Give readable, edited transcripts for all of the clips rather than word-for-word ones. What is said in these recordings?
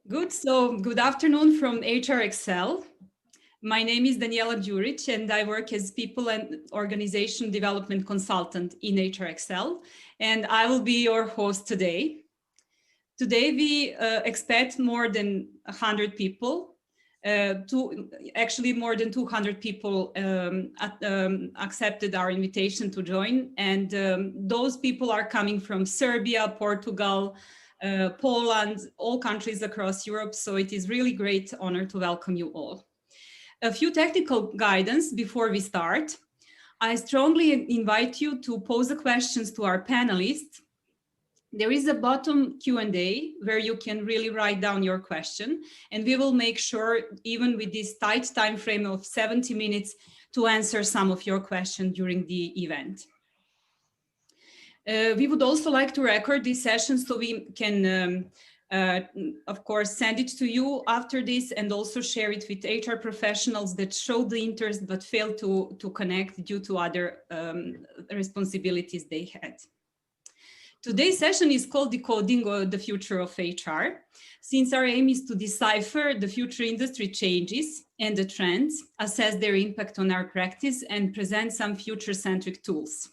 Good. So good afternoon from HR Excel. My name is Daniela Đurić and I work as People and Organization Development Consultant in HR Excel. And I will be your host today. Today we expect more than 100 people, actually more than 200 people accepted our invitation to join. And those people are coming from Serbia, Portugal, Poland, all countries across Europe. So it is really great honor to welcome you all. A few technical guidance before we start. I strongly invite you to pose the questions to our panelists. There is a bottom Q&A where you can really write down your question, and we will make sure, even with this tight time frame of 70 minutes, to answer some of your questions during the event. We would also like to record this session so we can, of course, send it to you after this and also share it with HR professionals that showed the interest but failed to connect due to other responsibilities they had. Today's session is called Decoding the Future of HR, since our aim is to decipher the future industry changes and the trends, assess their impact on our practice, and present some future-centric tools.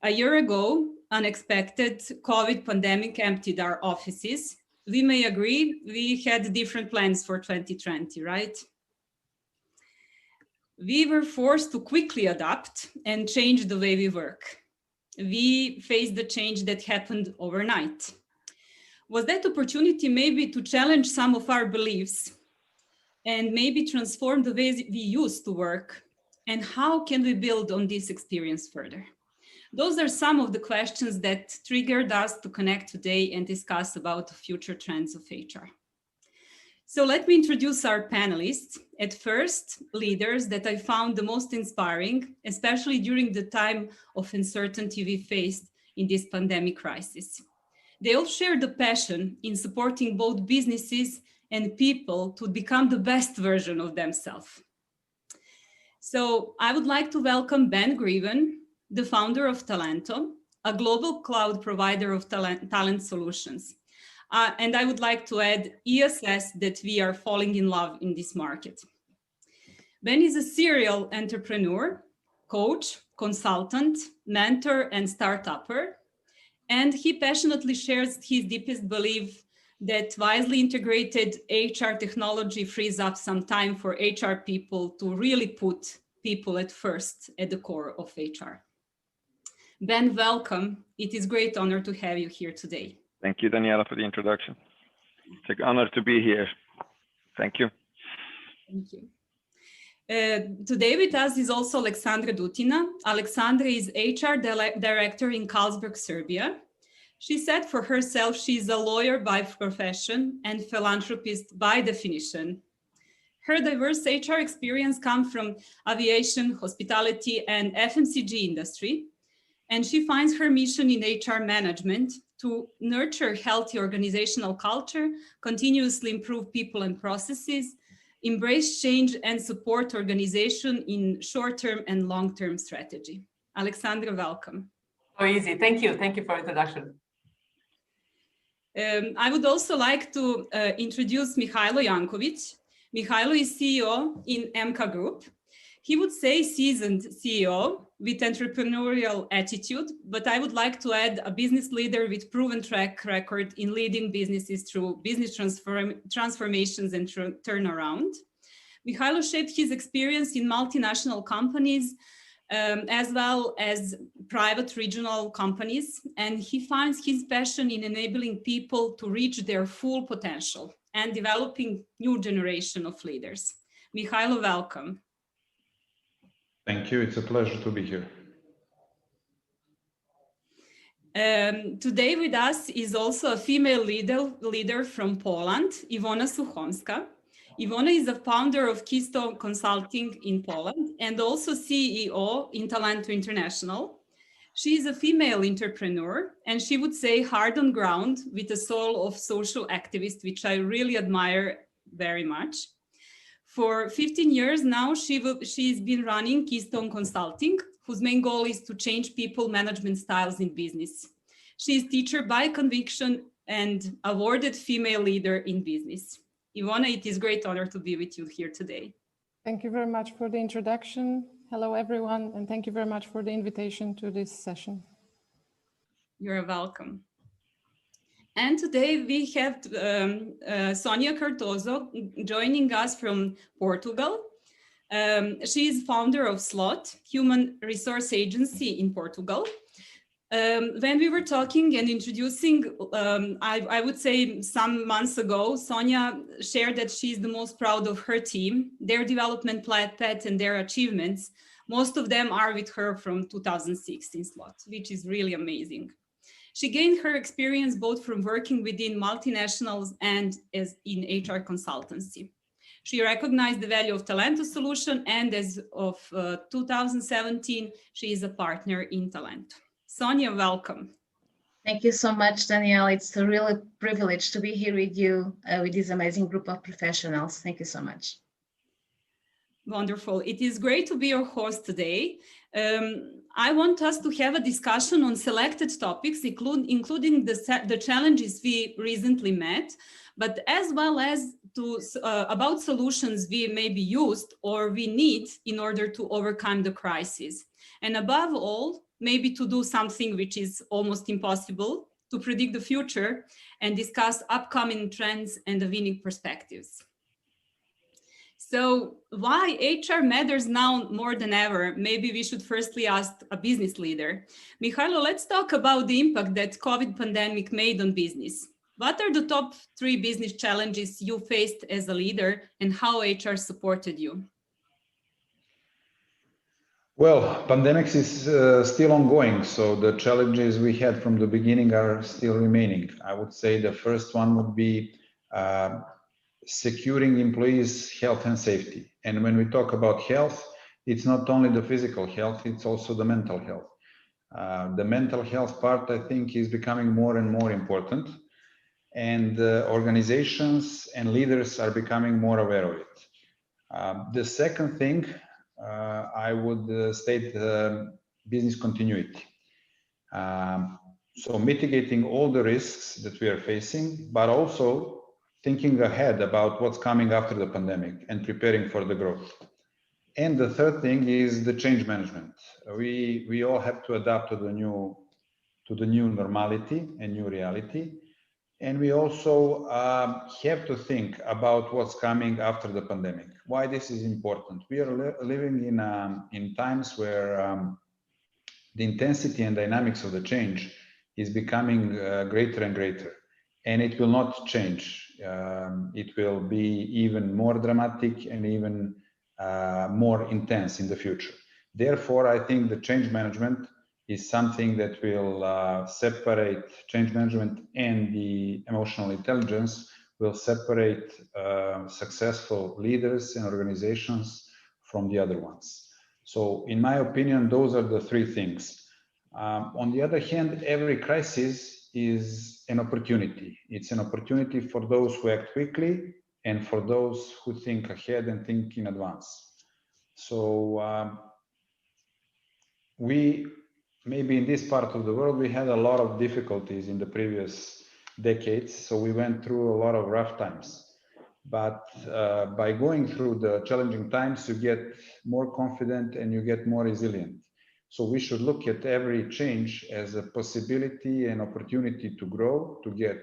A year ago, unexpected COVID pandemic emptied our offices. We may agree we had different plans for 2020, right? We were forced to quickly adapt and change the way we work. We faced the change that happened overnight. Was that opportunity maybe to challenge some of our beliefs and maybe transform the ways we used to work? And how can we build on this experience further? Those are some of the questions that triggered us to connect today and discuss about the future trends of HR. So let me introduce our panelists. At first, leaders that I found the most inspiring, especially during the time of uncertainty we faced in this pandemic crisis. They all share the passion in supporting both businesses and people to become the best version of themselves. So I would like to welcome Ben Greeven, the founder of Thalento, a global cloud provider of talent solutions. And I would like to add ESS that we are falling in love in this market. Ben is a serial entrepreneur, coach, consultant, mentor, and startupper. And he passionately shares his deepest belief that wisely integrated HR technology frees up some time for HR people to really put people at first at the core of HR. Ben, welcome. It is a great honor to have you here today. Thank you, Daniela, for the introduction. It's an honor to be here. Thank you. Thank you. Today with us is also Aleksandra Dutina. Aleksandra is HR director in Carlsberg, Serbia. She said for herself she's a lawyer by profession and philanthropist by definition. Her diverse HR experience comes from aviation, hospitality, and FMCG industry. And she finds her mission in HR management to nurture healthy organizational culture, continuously improve people and processes, embrace change, and support organization in short-term and long-term strategy. Aleksandra, welcome. Oh, easy. Thank you. Thank you for the introduction. I would also like to introduce Mihailo Janković. Mihailo is CEO in MK Group. He would say seasoned CEO with entrepreneurial attitude, but I would like to add a business leader with proven track record in leading businesses through business transformations and turnaround. Mihailo shaped his experience in multinational companies as well as private regional companies, and he finds his passion in enabling people to reach their full potential and developing new generation of leaders. Mihailo, welcome. Thank you. It's a pleasure to be here. Today with us is also a female leader from Poland, Iwona Suchomska. Iwona is the founder of Keystone Consulting in Poland and also CEO in Thalento International. She is a female entrepreneur and she would say hard on ground with a soul of social activist, which I really admire very much. For 15 years now, she's been running Keystone Consulting, whose main goal is to change people management styles in business. She is teacher by conviction and awarded female leader in business. Iwona, it is a great honor to be with you here today. Thank you very much for the introduction. Hello, everyone, and thank you very much for the invitation to this session. You're welcome. And today we have Sonia Cardoso joining us from Portugal. She is founder of SLOT, Human Resource Agency in Portugal. When we were talking and introducing, I would say some months ago, Sonia shared that she's the most proud of her team, their development path and their achievements. Most of them are with her from 2006 in SLOT, which is really amazing. She gained her experience both from working within multinationals and as in HR consultancy. She recognized the value of Thalento solution, and as of 2017, she is a partner in Thalento. Sonia, welcome. Thank you so much, Danielle. It's a real privilege to be here with you, with this amazing group of professionals. Thank you so much. Wonderful. It is great to be your host today. I want us to have a discussion on selected topics, including the challenges we recently met, but as well as about solutions we maybe used or we need in order to overcome the crisis. And above all, maybe to do something which is almost impossible, to predict the future and discuss upcoming trends and the winning perspectives. So why HR matters now more than ever? Maybe we should firstly ask a business leader. Mihailo, let's talk about the impact that COVID pandemic made on business. What are the top 3 business challenges you faced as a leader and how HR supported you? Well, pandemics is still ongoing, so the challenges we had from the beginning are still remaining. I would say the first one would be securing employees' health and safety. And when we talk about health, it's not only the physical health, it's also the mental health. The mental health part, I think, is becoming more and more important. And organizations and leaders are becoming more aware of it. The second thing, I would state business continuity. So mitigating all the risks that we are facing, but also thinking ahead about what's coming after the pandemic and preparing for the growth. And the third thing is the change management. We all have to adapt to the new normality and new reality. And we also have to think about what's coming after the pandemic. Why this is important? We are living in times where the intensity and dynamics of the change is becoming greater and greater. And it will not change. It will be even more dramatic and even more intense in the future. Therefore, I think the change management is something that will separate change management, and the emotional intelligence will separate successful leaders and organizations from the other ones. So in my opinion, those are the 3 things. On the other hand, every crisis is an opportunity. It's an opportunity for those who act quickly and for those who think ahead and think in advance. So maybe in this part of the world, we had a lot of difficulties in the previous decades. So we went through a lot of rough times. But by going through the challenging times, you get more confident and you get more resilient. So we should look at every change as a possibility and opportunity to grow, to get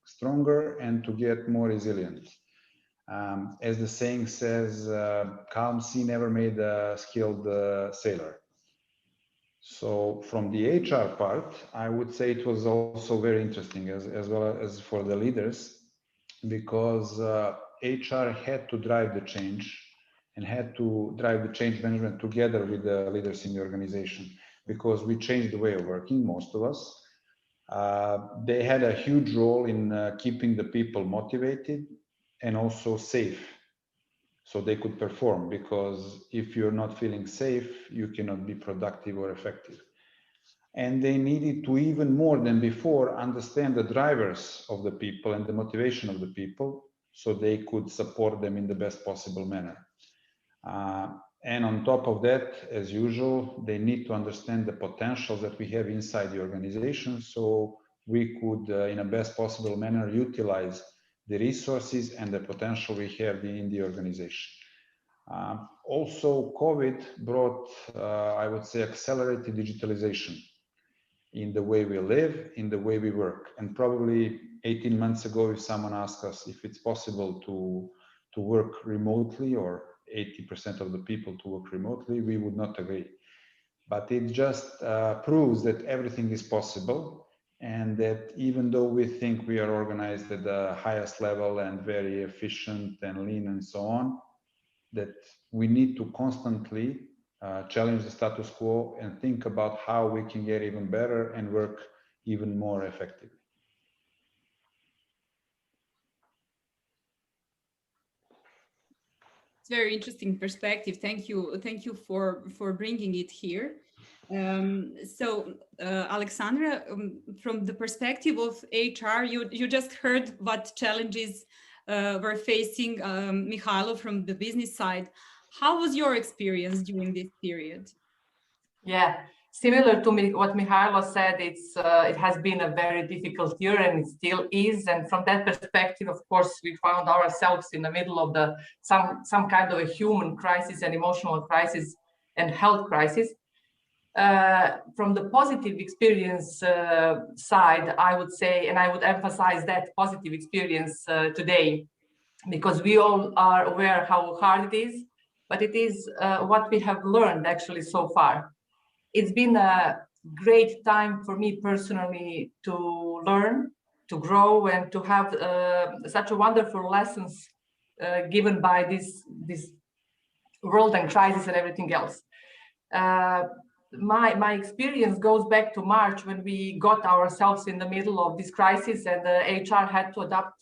stronger, and to get more resilient. As the saying says, calm sea never made a skilled sailor. So from the HR part, I would say it was also very interesting as well as for the leaders, because HR had to drive the change and had to drive the change management together with the leaders in the organization, because we changed the way of working, most of us. They had a huge role in keeping the people motivated and also safe, so they could perform, because if you're not feeling safe, you cannot be productive or effective. And they needed to, even more than before, understand the drivers of the people and the motivation of the people, so they could support them in the best possible manner. And on top of that, as usual, they need to understand the potentials that we have inside the organization, so we could, in a best possible manner, utilize the resources and the potential we have in the organization. Also, COVID brought, I would say, accelerated digitalization in the way we live, in the way we work. And probably 18 months ago, if someone asked us if it's possible to work remotely, or 80% of the people to work remotely, we would not agree. But it just proves that everything is possible, and that even though we think we are organized at the highest level and very efficient and lean and so on, that we need to constantly challenge the status quo and think about how we can get even better and work even more effectively. It's very interesting perspective. Thank you for bringing it here. Aleksandra, from the perspective of HR, you just heard what challenges were facing Mihailo from the business side. How was your experience during this period? Yeah, similar to what Mihailo said, it has been a very difficult year, and it still is. And from that perspective, of course, we found ourselves in the middle of some kind of a human crisis, and emotional crisis, and health crisis. From the positive experience side, I would say, and I would emphasize that positive experience today, because we all are aware how hard it is, but it is what we have learned actually so far. It's been a great time for me personally to learn, to grow, and to have such a wonderful lessons given by this world and crisis and everything else. My experience goes back to March, when we got ourselves in the middle of this crisis, and the HR had to adapt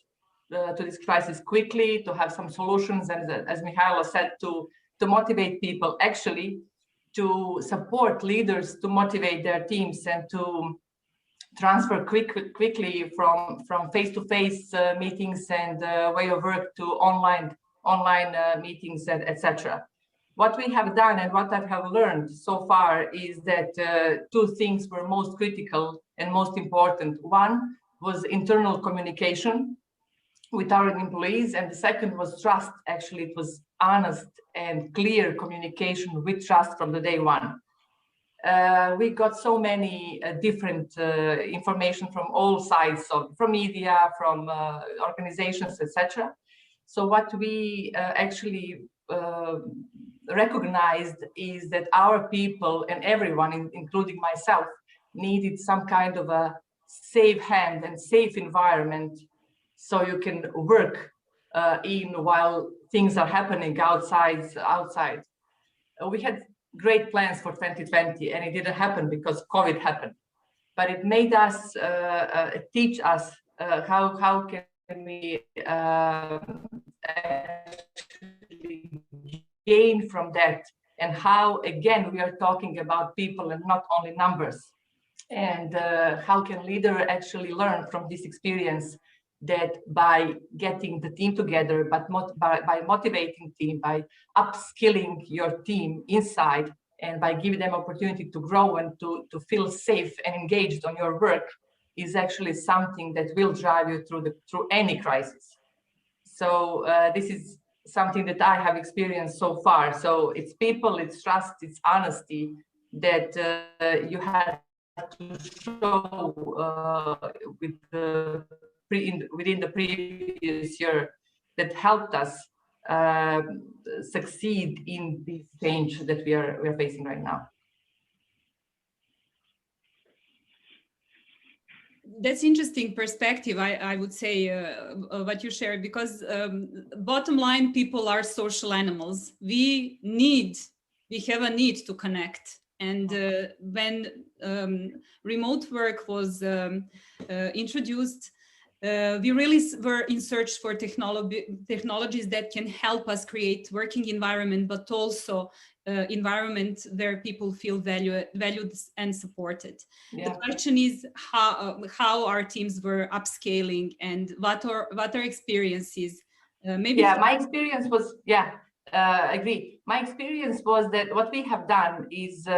to this crisis quickly, to have some solutions, and as Mihailo said, to motivate people, actually to support leaders to motivate their teams, and to transfer quickly from face-to-face meetings and way of work to online meetings, etc. What we have done and what I have learned so far is that two things were most critical and most important. One was internal communication with our employees, and the second was trust. Actually, it was honest and clear communication with trust from the day one. We got so many different information from all sides, from media, from organizations, etc. So what we actually recognized is that our people and everyone, including myself, needed some kind of a safe hand and safe environment, so you can work in while things are happening outside. We had great plans for 2020, and it didn't happen because COVID happened. But it made us teach us how can we actually gain from that, and how, again, we are talking about people and not only numbers, and how can leader actually learn from this experience, that by getting the team together, but by motivating team, by upskilling your team inside, and by giving them opportunity to grow and to feel safe and engaged on your work, is actually something that will drive you through any crisis. So this is something that I have experienced so far. So it's people, it's trust, it's honesty that you have to show within the previous year, that helped us succeed in this change that we are facing right now. That's interesting perspective, I would say, what you shared, because bottom line, people are social animals. We have a need to connect. And when remote work was introduced, we really were in search for technologies that can help us create working environment, but also environment where people feel valued and supported. Yeah. The question is how our teams were upscaling, and what are experiences. Maybe. Yeah, my experience was, I agree. My experience was that what we have done is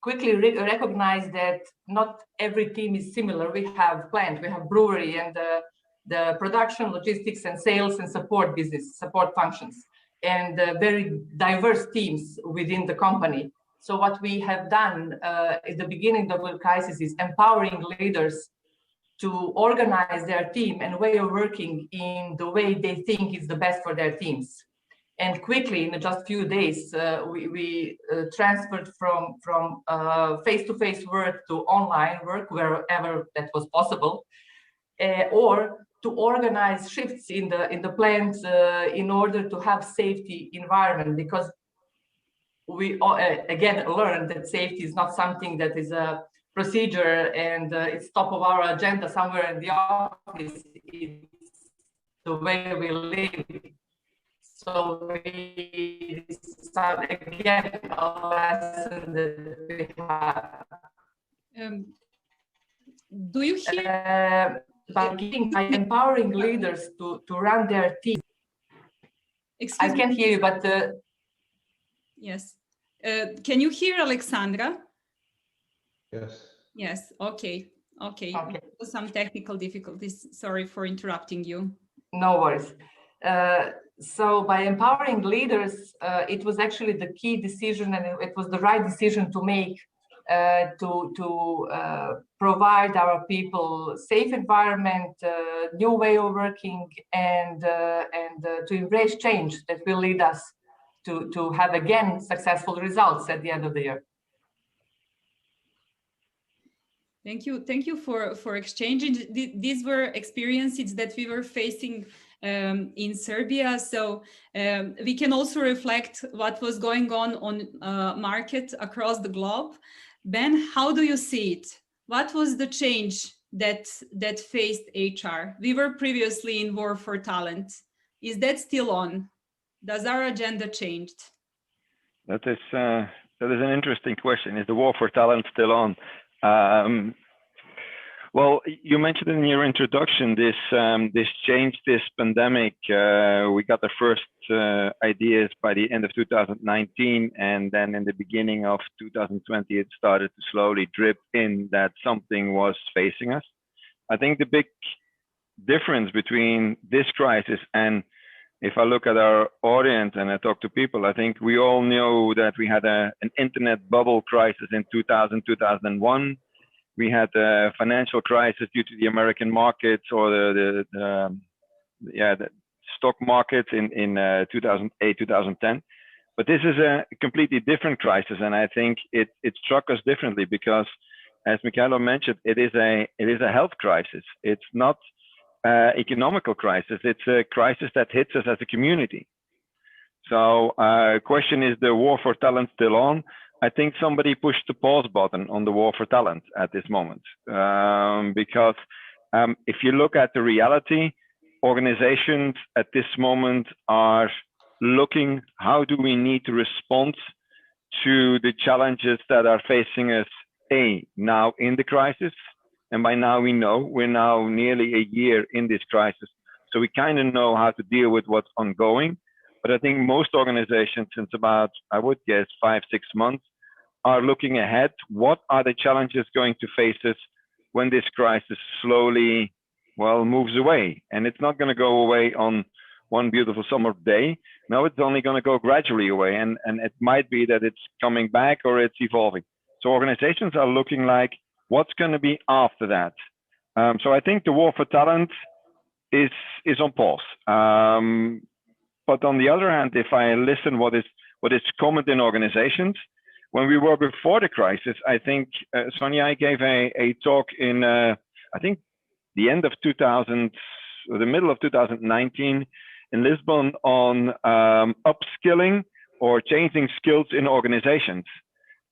quickly recognized that not every team is similar. We have plant, we have brewery, and the production, logistics, and sales and support business, support functions, and very diverse teams within the company. So what we have done at the beginning of the crisis is empowering leaders to organize their team and way of working in the way they think is the best for their teams. And quickly, in just few days, we transferred from face-to-face work to online work wherever that was possible, or to organize shifts in the plants in order to have safety environment, because we again learned that safety is not something that is a procedure and it's top of our agenda somewhere in the office. It's the way we live. So this is again a lesson that we have. Do you hear? By empowering leaders to run their teams. Excuse I can't hear you, but yes. Can you hear Aleksandra? Yes. Yes. Okay. Some technical difficulties. Sorry for interrupting you. No worries. So by empowering leaders, it was actually the key decision, and it was the right decision to make to provide our people safe environment, new way of working, and to embrace change that will lead us to have again successful results at the end of the year. Thank you for exchanging. These were experiences that we were facing in Serbia, so we can also reflect what was going on market across the globe. Ben, how do you see it? What was the change that faced HR? We were previously in war for talent. Is that still on? Does our agenda changed? That is an interesting question. Is the war for talent still on? Well, you mentioned in your introduction this change, this pandemic. We got the first ideas by the end of 2019, and then in the beginning of 2020, it started to slowly drip in that something was facing us. I think the big difference between this crisis and if I look at our audience and I talk to people, I think we all know that we had an internet bubble crisis in 2000, 2001. We had a financial crisis due to the American markets or the stock markets in 2008, 2010. But this is a completely different crisis, and I think it struck us differently because, as Mihailo mentioned, it is a health crisis. It's not economical crisis. It's a crisis that hits us as a community. So, question is the war for talent still on? I think somebody pushed the pause button on the war for talent at this moment, because if you look at the reality, organizations at this moment are looking, how do we need to respond to the challenges that are facing us, now in the crisis, and by now we know we're now nearly a year in this crisis, so we kind of know how to deal with what's ongoing. But I think most organizations, since about, I would guess, 5-6 months, are looking ahead. What are the challenges going to face us when this crisis slowly, moves away? And it's not going to go away on one beautiful summer day. No, it's only going to go gradually away. And it might be that it's coming back or it's evolving. So organizations are looking like, what's going to be after that? So I think the war for talent is on pause. But on the other hand, if I listen what is common in organizations, when we were before the crisis, I think, Sonia, I gave a talk in, I think, the end of 2000, or the middle of 2019 in Lisbon on upskilling or changing skills in organizations.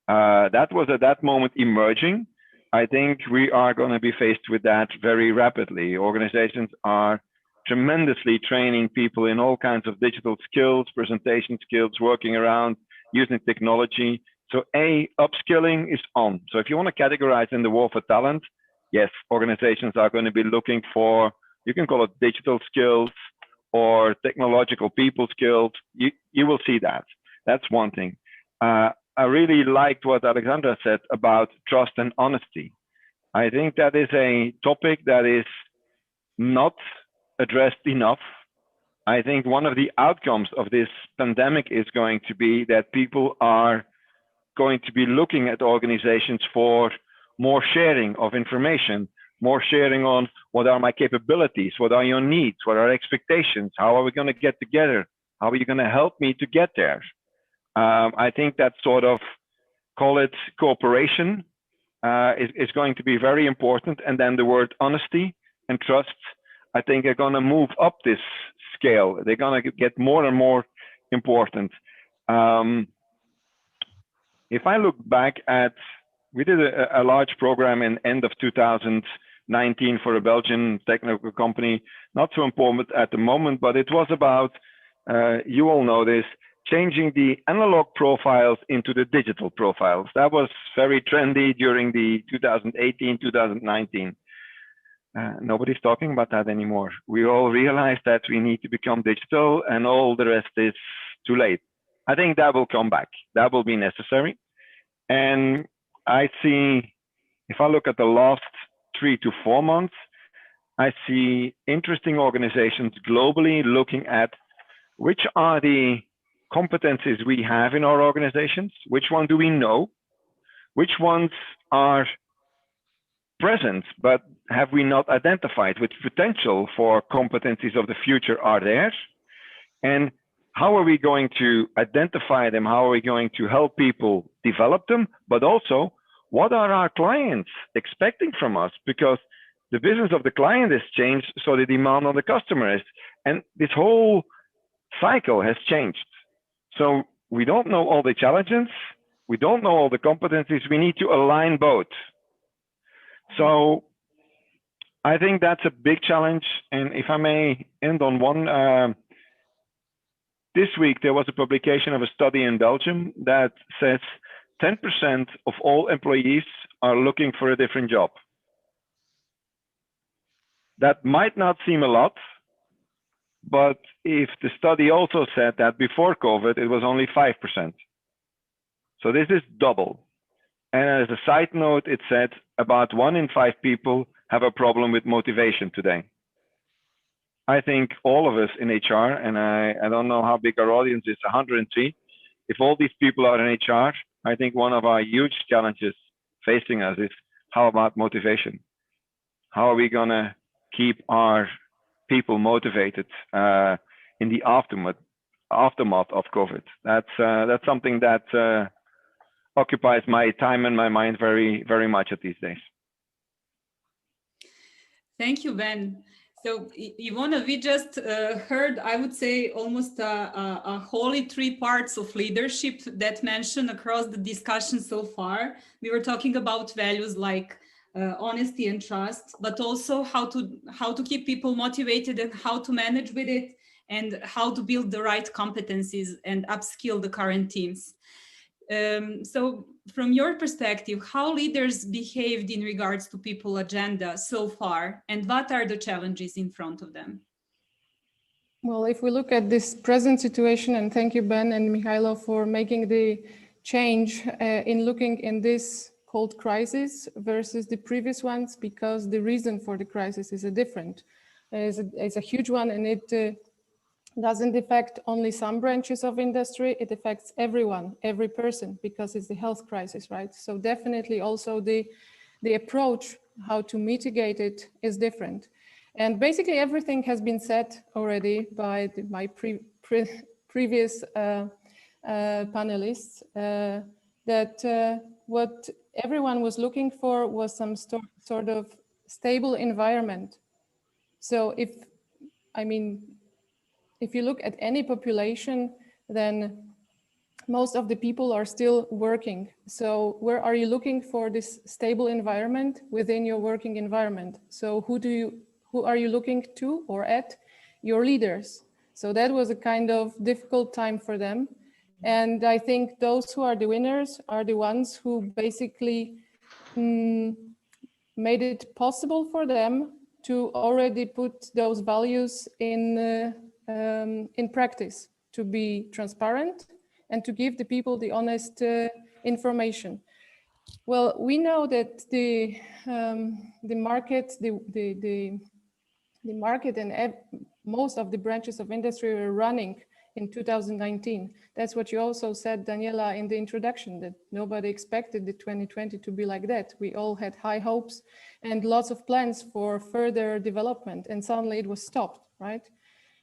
That was at that moment emerging. I think we are going to be faced with that very rapidly. Organizations are tremendously training people in all kinds of digital skills, presentation skills, working around, using technology. So upskilling is on. So if you want to categorize in the war for talent, yes, organizations are going to be looking for, you can call it digital skills or technological people skills. You will see that. That's one thing. I really liked what Aleksandra said about trust and honesty. I think that is a topic that is not addressed enough. I think one of the outcomes of this pandemic is going to be that people are going to be looking at organizations for more sharing of information, more sharing on what are my capabilities, what are your needs, what are expectations, how are we going to get together, how are you going to help me to get there? I think that sort of, call it cooperation, is going to be very important. And then the word honesty and trust, I think, are going to move up this scale. They're going to get more and more important. If I look back at, we did a large program in end of 2019 for a Belgian technical company, not so important at the moment, but it was about, you all know this, changing the analog profiles into the digital profiles. That was very trendy during the 2018, 2019. Nobody's talking about that anymore. We all realized that we need to become digital and all the rest is too late. I think that will come back. That will be necessary. And I see, if I look at the last 3 to 4 months, I see interesting organizations globally looking at which are the competencies we have in our organizations, which one do we know, which ones are present, but have we not identified, which potential for competencies of the future are there, and how are we going to identify them, how are we going to help people develop them, but also what are our clients expecting from us, because the business of the client has changed, so the demand on the customer is, and this whole cycle has changed. So we don't know all the challenges, we don't know all the competencies, we need to align both. So I think that's a big challenge. And if I may end on one, this week there was a publication of a study in Belgium that says 10% of all employees are looking for a different job. That might not seem a lot, but if the study also said that before COVID, it was only 5%. So this is double. And as a side note, it said about 1 in 5 people have a problem with motivation today. I think all of us in HR, and I don't know how big our audience is, 103. If all these people are in HR, I think one of our huge challenges facing us is, how about motivation? How are we gonna keep our people motivated in the aftermath of COVID? That's something that occupies my time and my mind very, very much at these days. Thank you, Ben. So, Iwona, we just heard, I would say, almost a wholly 3 parts of leadership that mentioned across the discussion so far. We were talking about values like honesty and trust, but also how to keep people motivated and how to manage with it, and how to build the right competencies and upskill the current teams. So from your perspective, how leaders behaved in regards to people agenda so far, and what are the challenges in front of them? Well, if we look at this present situation, and thank you, Ben and Mihailo, for making the change in looking in this called crisis versus the previous ones, because the reason for the crisis is a huge one, and it doesn't affect only some branches of industry, it affects everyone, every person, because it's the health crisis, right? So definitely also the approach, how to mitigate it is different. And basically everything has been said already by my previous panelists, that what everyone was looking for was some sort of stable environment. So if you look at any population, then most of the people are still working. So where are you looking for this stable environment within your working environment? So who are you looking to or at? Your leaders. So that was a kind of difficult time for them. And I think those who are the winners are the ones who basically made it possible for them to already put those values in practice, to be transparent and to give the people the honest information. Well, we know that the market, the market and most of the branches of industry were running in 2019. That's what you also said, Daniela, in the introduction, that nobody expected the 2020 to be like that. We all had high hopes and lots of plans for further development, and suddenly it was stopped, right?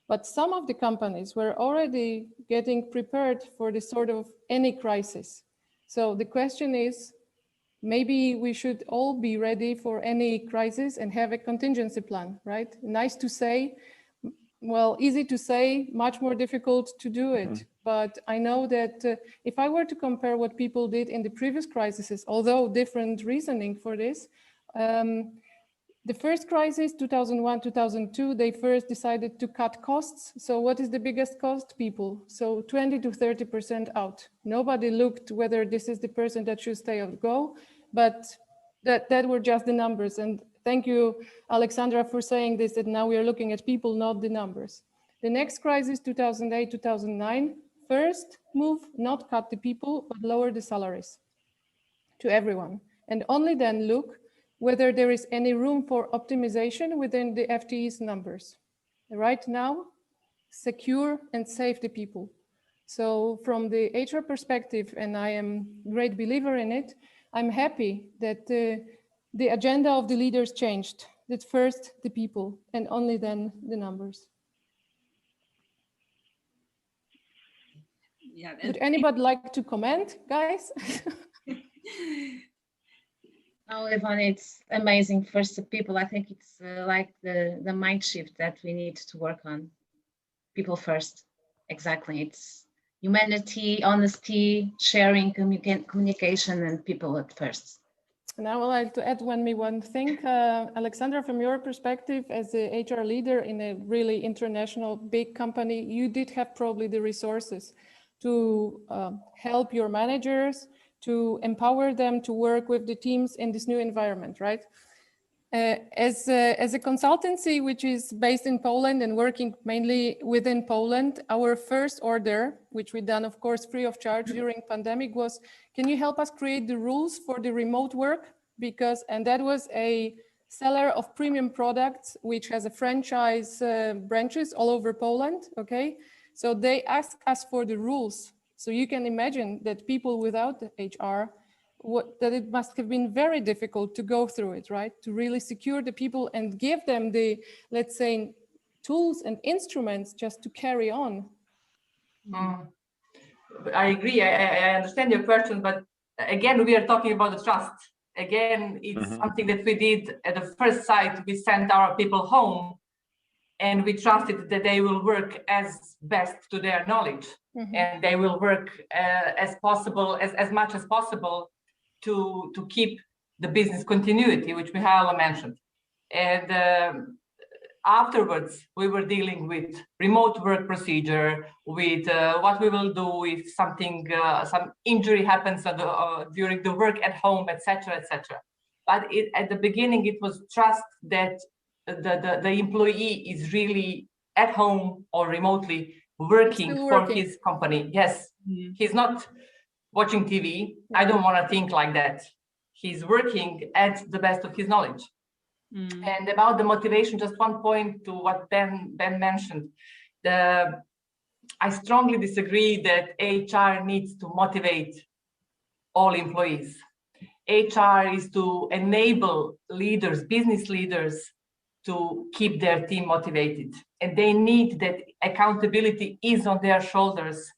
But some of the companies were already getting prepared for this sort of any crisis. So the question is, maybe we should all be ready for any crisis and have a contingency plan, right? Nice to say, well, easy to say, much more difficult to do it. But I know that if I were to compare what people did in the previous crises, although different reasoning for this, the first crisis, 2001, 2002, they first decided to cut costs. So what is the biggest cost? People. So 20 to 30% out. Nobody looked whether this is the person that should stay or go, but that were just the numbers. And thank you, Aleksandra, for saying this, that now we are looking at people, not the numbers. The next crisis, 2008, 2009, first move, not cut the people, but lower the salaries to everyone. And only then look whether there is any room for optimization within the FTE's numbers. Right now, secure and save the people. So from the HR perspective, and I am a great believer in it, I'm happy that the agenda of the leaders changed. That first the people and only then the numbers. Yeah. Would anybody like to comment, guys? Oh, Iwona, it's amazing. First, the people, I think it's like the mind shift that we need to work on. People first, exactly. It's humanity, honesty, sharing, communication, and people at first. And I would like to add one thing. Aleksandra, from your perspective as a HR leader in a really international big company, you did have probably the resources to help your managers, to empower them to work with the teams in this new environment, right? As a consultancy which is based in Poland and working mainly within Poland, our first order, which we done, of course, free of charge during pandemic, was, can you help us create the rules for the remote work? And that was a seller of premium products, which has a franchise branches all over Poland, okay? So they asked us for the rules. So you can imagine that people without the HR, that it must have been very difficult to go through it, right? To really secure the people and give them the, let's say, tools and instruments just to carry on. I agree. I understand your question, but again, we are talking about the trust. Again, it's something that we did at the first sight. We sent our people home and we trusted that they will work as best to their knowledge, and they will work as much as possible to keep the business continuity, which Mihailo mentioned. And afterwards, we were dealing with remote work procedure, with what we will do if something, some injury happens during the work at home, etc., etc. But at the beginning, it was trust that the employee is really at home or remotely working for his company. Yes, he's not watching TV. I don't want to think like that. He's working at the best of his knowledge. And about the motivation, just one point to what Ben mentioned. I strongly disagree that HR needs to motivate all employees. HR is to enable leaders, business leaders, to keep their team motivated. And they need that accountability is on their shoulders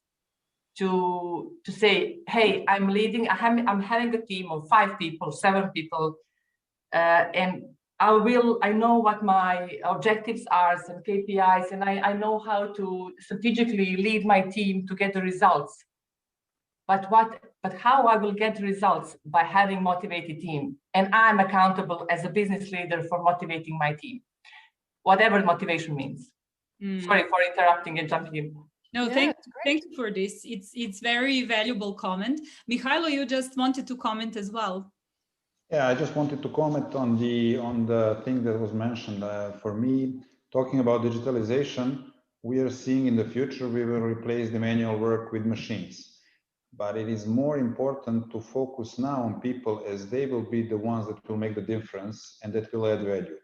to say, hey, I'm leading, I'm having a team of 5 people, 7 people, and I know what my objectives are and KPIs, and I know how to strategically lead my team to get the results. But how I will get the results? By having motivated team. And I'm accountable as a business leader for motivating my team, whatever motivation means. Sorry for interrupting and jumping in. No, thank you for this. It's very valuable comment. Mihailo, you just wanted to comment as well. Yeah, I just wanted to comment on the thing that was mentioned. For me, talking about digitalization, we are seeing in the future we will replace the manual work with machines. But it is more important to focus now on people, as they will be the ones that will make the difference and that will add value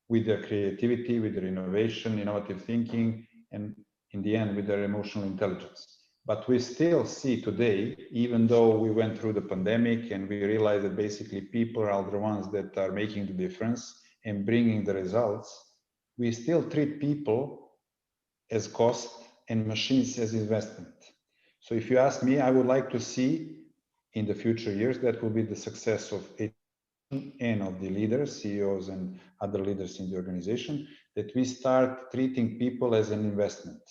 with their creativity, with their innovation, innovative thinking, and in the end, with their emotional intelligence. But we still see today, even though we went through the pandemic and we realized that basically people are the ones that are making the difference and bringing the results, we still treat people as cost and machines as investment. So if you ask me, I would like to see in the future years, that will be the success of it and of the leaders, CEOs and other leaders in the organization, that we start treating people as an investment.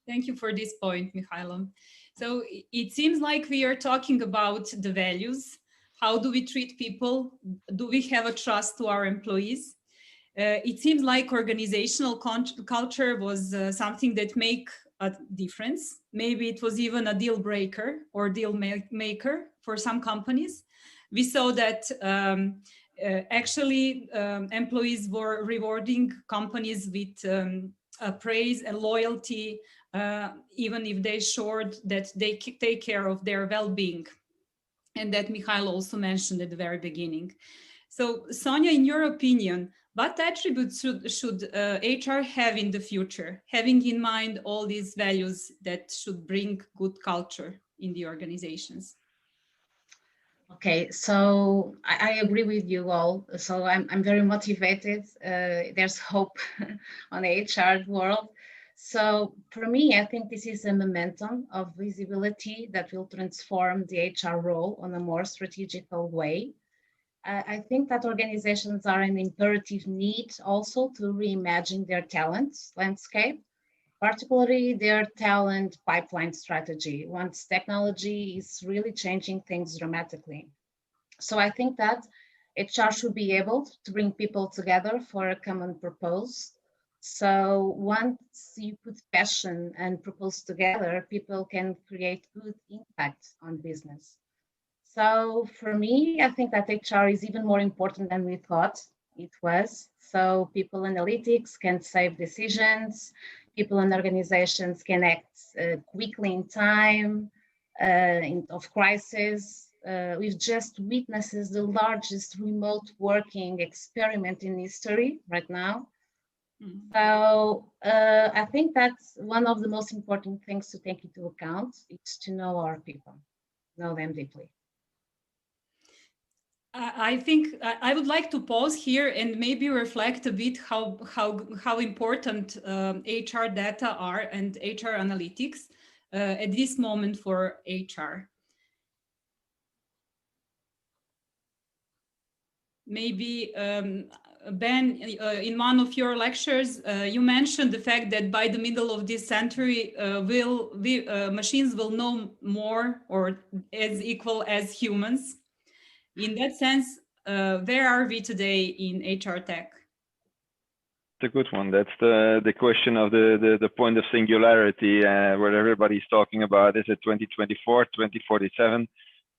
Thank you for this point, Mihailo. So it seems like we are talking about the values. How do we treat people? Do we have a trust to our employees? It seems like organizational culture was something that make a difference. Maybe it was even a deal breaker or deal maker for some companies. We saw that actually employees were rewarding companies with praise and loyalty, even if they showed that they take care of their well-being. And that Mihailo also mentioned at the very beginning. So Sonia, in your opinion, what attributes should HR have in the future, having in mind all these values that should bring good culture in the organizations? Okay, so I agree with you all. So I'm very motivated. There's hope on the HR world. So for me, I think this is a momentum of visibility that will transform the HR role on a more strategical way. I think that organizations are in imperative need also to reimagine their talent landscape, particularly their talent pipeline strategy, once technology is really changing things dramatically. So I think that HR should be able to bring people together for a common purpose. So once you put passion and purpose together, people can create good impact on business. So for me, I think that HR is even more important than we thought it was. So people analytics can save decisions, people and organizations can act quickly in time of crisis. We've just witnessed the largest remote working experiment in history right now. So I think that's one of the most important things to take into account is to know our people, know them deeply. I think I would like to pause here and maybe reflect a bit how important HR data are and HR analytics at this moment for HR. Maybe Ben, in one of your lectures, you mentioned the fact that by the middle of this century, machines will know more or as equal as humans. In that sense, where are we today in HR tech? It's a good one. That's the question of the point of singularity, where everybody's talking about, is it 2024, 2047?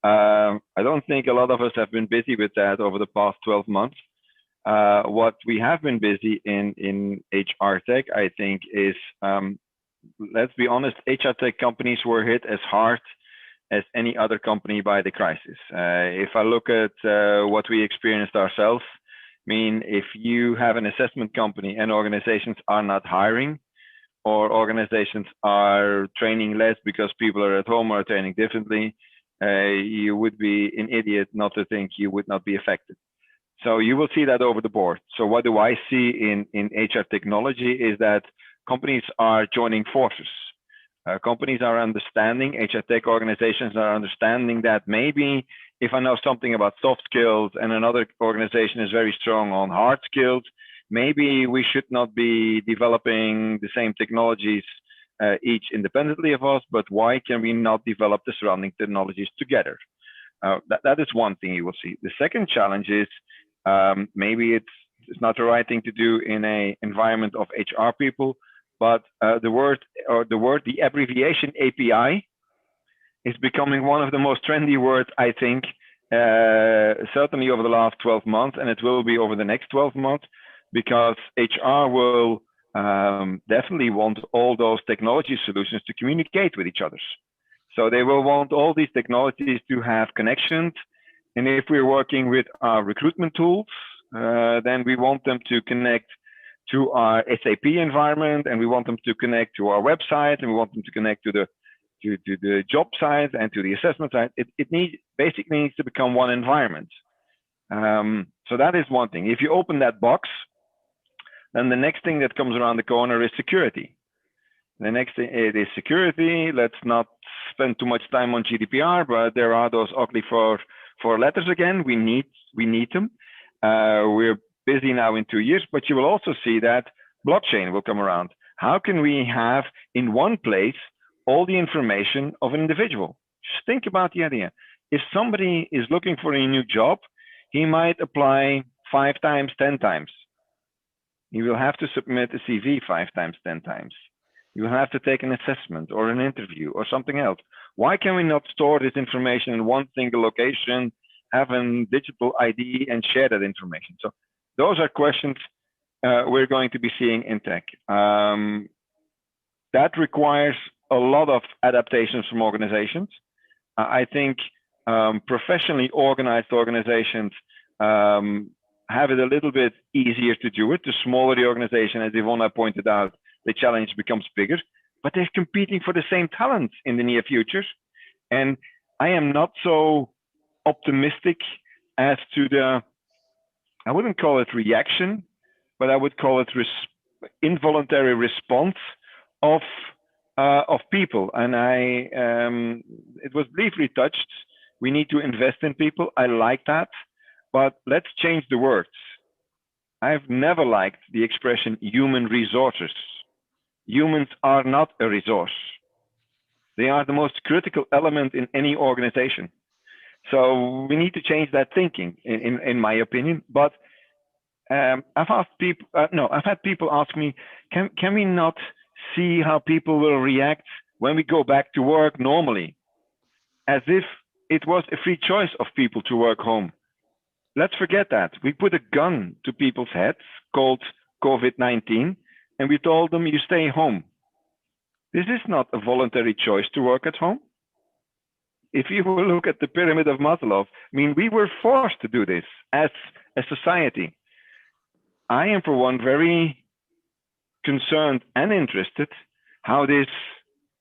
I don't think a lot of us have been busy with that over the past 12 months. What we have been busy in HR tech, I think, is, let's be honest, HR tech companies were hit as hard as any other company by the crisis. If I look at what we experienced ourselves, I mean, if you have an assessment company and organizations are not hiring, or organizations are training less because people are at home or training differently, you would be an idiot not to think you would not be affected. So you will see that over the board. So what do I see in HR technology is that companies are joining forces. Companies are understanding, HR tech organizations are understanding that maybe if I know something about soft skills and another organization is very strong on hard skills, maybe we should not be developing the same technologies each independently of us, but why can we not develop the surrounding technologies together? That is one thing you will see. The second challenge is maybe it's not the right thing to do in an environment of HR people, but the abbreviation API is becoming one of the most trendy words, I think, certainly over the last 12 months, and it will be over the next 12 months, because HR will definitely want all those technology solutions to communicate with each other. So they will want all these technologies to have connections. And if we're working with our recruitment tools, then we want them to connect to our SAP environment, and we want them to connect to our website, and we want them to connect to the job site and to the assessment site. It basically needs to become one environment. So that is one thing. If you open that box, then the next thing that comes around the corner is security. The next thing it is security. Let's not spend too much time on GDPR, but there are those ugly four letters again. We need them. We're busy now in 2 years, but you will also see that blockchain will come around. How can we have in one place all the information of an individual? Just think about the idea. If somebody is looking for a new job, he might apply 5 times, 10 times. He will have to submit a CV 5 times, 10 times. You will have to take an assessment or an interview or something else. Why can we not store this information in one single location, have a digital ID, and share that information? So those are questions we're going to be seeing in tech. That requires a lot of adaptations from organizations. I think professionally organized organizations have it a little bit easier to do it. The smaller the organization, as Iwona pointed out, the challenge becomes bigger, but they're competing for the same talent in the near future. And I am not so optimistic as to the, I wouldn't call it reaction, but I would call it involuntary response of people. And it was briefly touched. We need to invest in people. I like that, but let's change the words. I've never liked the expression human resources. Humans are not a resource. They are the most critical element in any organization. So we need to change that thinking, in my opinion. But I've had people ask me, can we not see how people will react when we go back to work normally? As if it was a free choice of people to work home. Let's forget that. We put a gun to people's heads called COVID-19, and we told them, you stay home. This is not a voluntary choice to work at home. If you look at the pyramid of Maslow, I mean, we were forced to do this as a society. I am, for one, very concerned and interested how this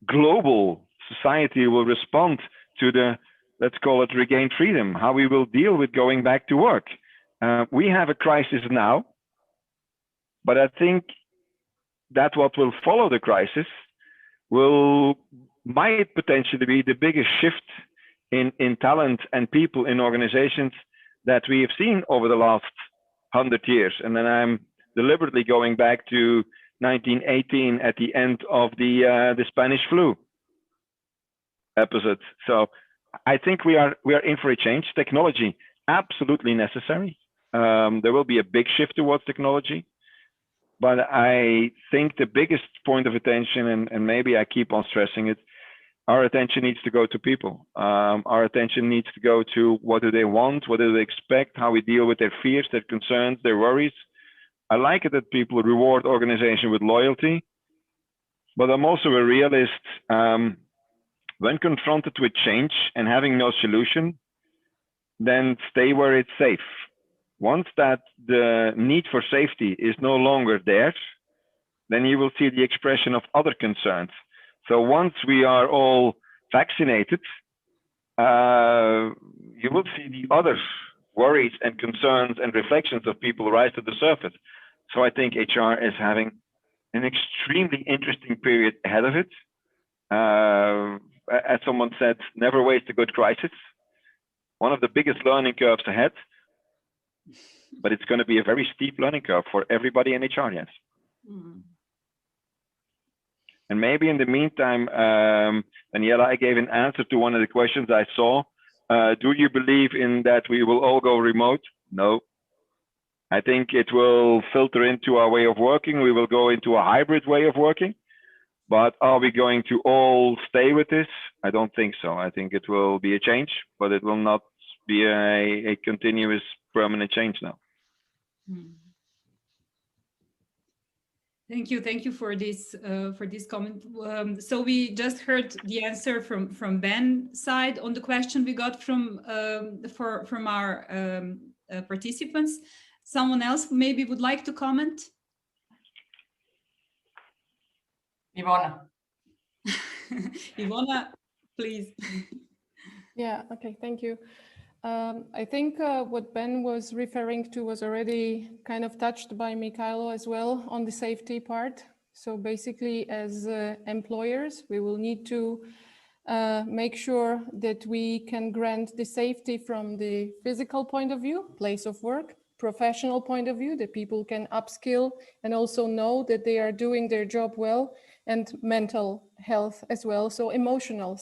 global society will respond to the, let's call it, regained freedom, how we will deal with going back to work. We have a crisis now, but I think that what will follow the crisis might potentially be the biggest shift in talent and people in organizations that we have seen over the last 100 years. And then I'm deliberately going back to 1918 at the end of the Spanish flu episode. So I think we are in for a change. Technology, absolutely necessary. There will be a big shift towards technology. But I think the biggest point of attention, and maybe I keep on stressing it, our attention needs to go to people. Our attention needs to go to what do they want, what do they expect, how we deal with their fears, their concerns, their worries. I like it that people reward organization with loyalty, but I'm also a realist. When confronted with change and having no solution, then stay where it's safe. Once that the need for safety is no longer there, then you will see the expression of other concerns. So once we are all vaccinated, you will see the other worries and concerns and reflections of people rise to the surface. So I think HR is having an extremely interesting period ahead of it. As someone said, never waste a good crisis. One of the biggest learning curves ahead, but it's going to be a very steep learning curve for everybody in HR, yes. Mm. And maybe in the meantime, Daniela, I gave an answer to one of the questions I saw. Do you believe in that we will all go remote? No. I think it will filter into our way of working. We will go into a hybrid way of working. But are we going to all stay with this? I don't think so. I think it will be a change, but it will not be a continuous permanent change now. Thank you for this comment. So we just heard the answer from Ben's side on the question we got from our participants. Someone else maybe would like to comment? Iwona. Iwona, please. Yeah, okay, thank you. I think what Ben was referring to was already kind of touched by Mihailo as well on the safety part. So basically, as employers, we will need to make sure that we can grant the safety from the physical point of view, place of work, professional point of view, that people can upskill and also know that they are doing their job well, and mental health as well, so emotional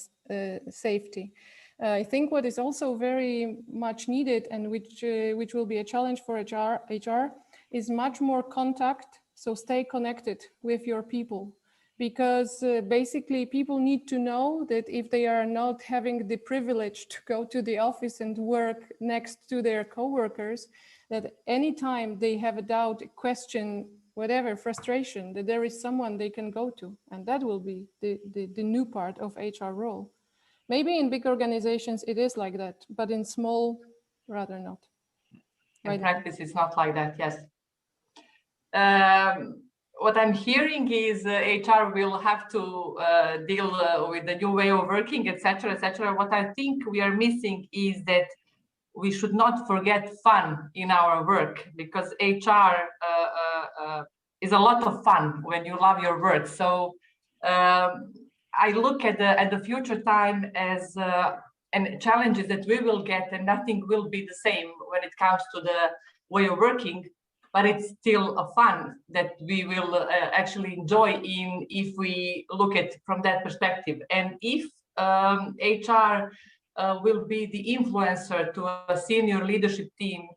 safety. I think what is also very much needed, and which will be a challenge for HR is much more contact. So stay connected with your people, because basically people need to know that if they are not having the privilege to go to the office and work next to their coworkers, that anytime they have a doubt, a question, whatever, frustration, that there is someone they can go to. And that will be the new part of HR role. Maybe in big organizations it is like that, but in small, rather not. In practice, it's not like that, yes. What I'm hearing is HR will have to deal with the new way of working, etc., etc. What I think we are missing is that we should not forget fun in our work, because HR is a lot of fun when you love your work. So I look at the future time as and challenges that we will get, and nothing will be the same when it comes to the way of working, but it's still a fun that we will actually enjoy if we look at it from that perspective. And if HR will be the influencer to a senior leadership team,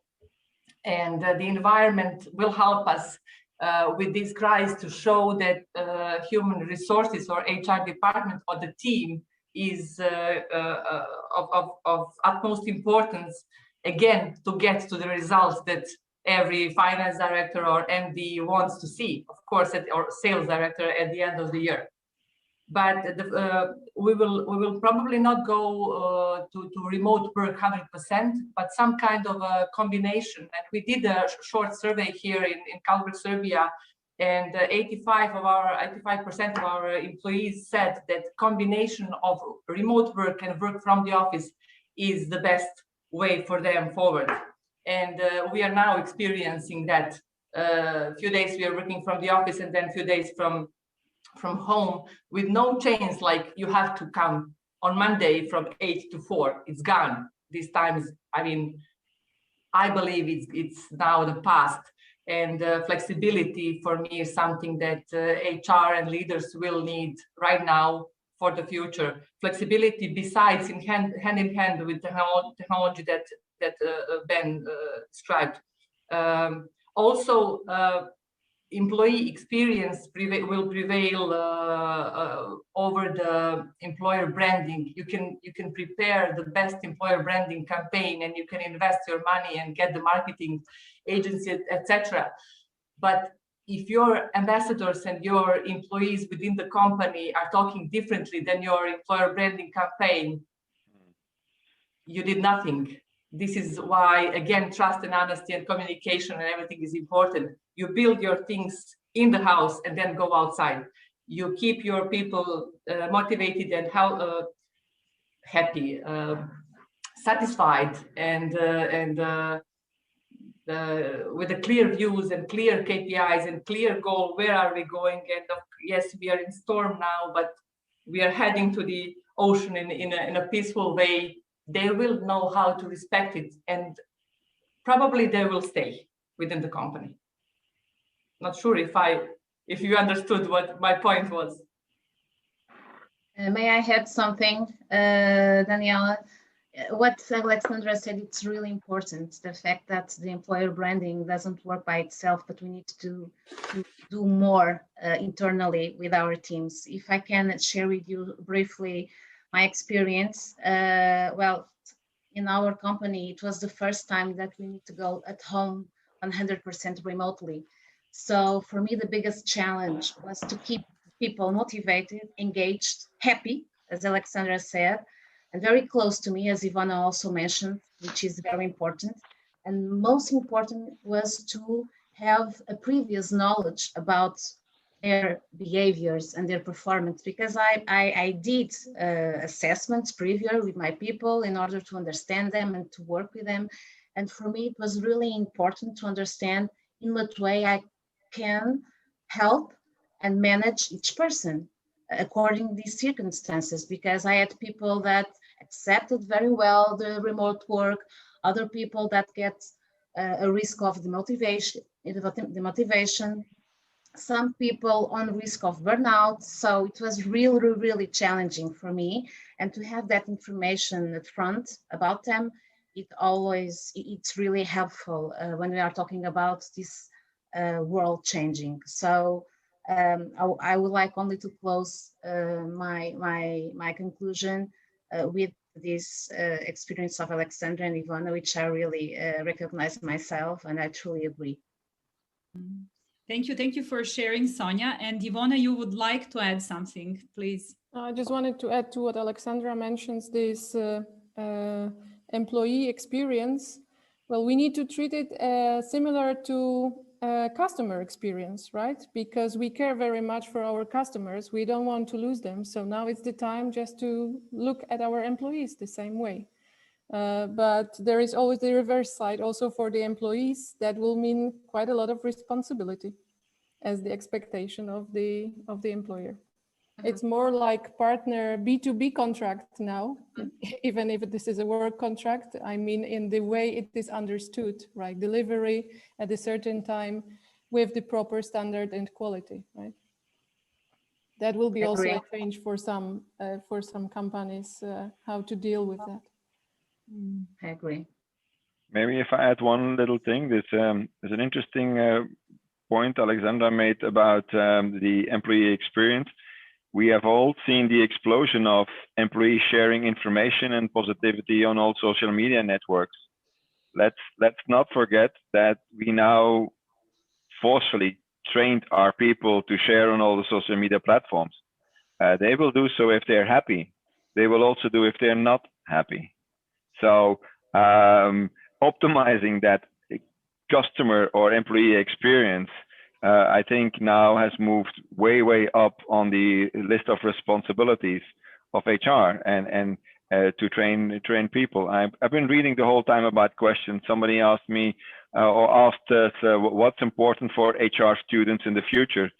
and the environment will help us with this crisis to show that human resources or HR department or the team is of utmost importance, again, to get to the results that every finance director or MD wants to see, of course, or sales director at the end of the year. But we will probably not go to remote work 100%, but some kind of a combination. And we did a short survey here in Carlsberg, Serbia, and 85% of our employees said that combination of remote work and work from the office is the best way for them forward. And we are now experiencing that. Few days we are working from the office, and then a few days from home, with no change, like you have to come on Monday from 8 to 4. It's gone. This time is, I mean, I believe it's now the past. And flexibility for me is something that HR and leaders will need right now for the future. Flexibility, besides hand in hand with technology that Ben described. Also, employee experience will prevail over the employer branding. You can prepare the best employer branding campaign, and you can invest your money and get the marketing agency, etc. But if your ambassadors and your employees within the company are talking differently than your employer branding campaign, you did nothing. This is why, again, trust and honesty and communication and everything is important. You build your things in the house and then go outside. You keep your people motivated and happy, satisfied, and with the clear views and clear KPIs and clear goal. Where are we going? And yes, we are in storm now, but we are heading to the ocean in a peaceful way. They will know how to respect it, and probably they will stay within the company. Not sure if you understood what my point was. May I add something, Daniela? What Aleksandra said, it's really important. The fact that the employer branding doesn't work by itself, but we need to do more internally with our teams. If I can share with you briefly my experience, well, in our company, it was the first time that we need to go at home 100% remotely. So for me, the biggest challenge was to keep people motivated, engaged, happy, as Aleksandra said, and very close to me, as Iwona also mentioned, which is very important. And most important was to have a previous knowledge about their behaviors and their performance, because I did assessments previous with my people in order to understand them and to work with them. And for me, it was really important to understand in what way I can help and manage each person according to these circumstances, because I had people that accepted very well the remote work, other people that get a risk of demotivation, some people on risk of burnout. So it was really, really challenging for me. And to have that information up front about them, it's really helpful when we are talking about this world changing. So I would like only to close my conclusion with this experience of Aleksandra and Iwona, which I really recognize myself, and I truly agree. Thank you for sharing, Sonia. And Iwona, you would like to add something, please? I just wanted to add to what Aleksandra mentions, this employee experience. Well, we need to treat it similar to customer experience, right? Because we care very much for our customers. We don't want to lose them. So now it's the time just to look at our employees the same way. But there is always the reverse side also for the employees. That will mean quite a lot of responsibility as the expectation of the employer. It's more like partner B2B contract now, even if this is a work contract. I mean, in the way it is understood, right? Delivery at a certain time with the proper standard and quality, right? That will be also a change for some companies, how to deal with that. I agree. Maybe if I add one little thing, there's an interesting point Aleksandra made about the employee experience. We have all seen the explosion of employees sharing information and positivity on all social media networks. Let's not forget that we now forcefully trained our people to share on all the social media platforms. They will do so if they're happy. They will also do if they're not happy. So optimizing that customer or employee experience, I think now has moved way up on the list of responsibilities of HR and to train people. I've been reading the whole time about questions. Somebody asked me or asked us what's important for HR students in the future.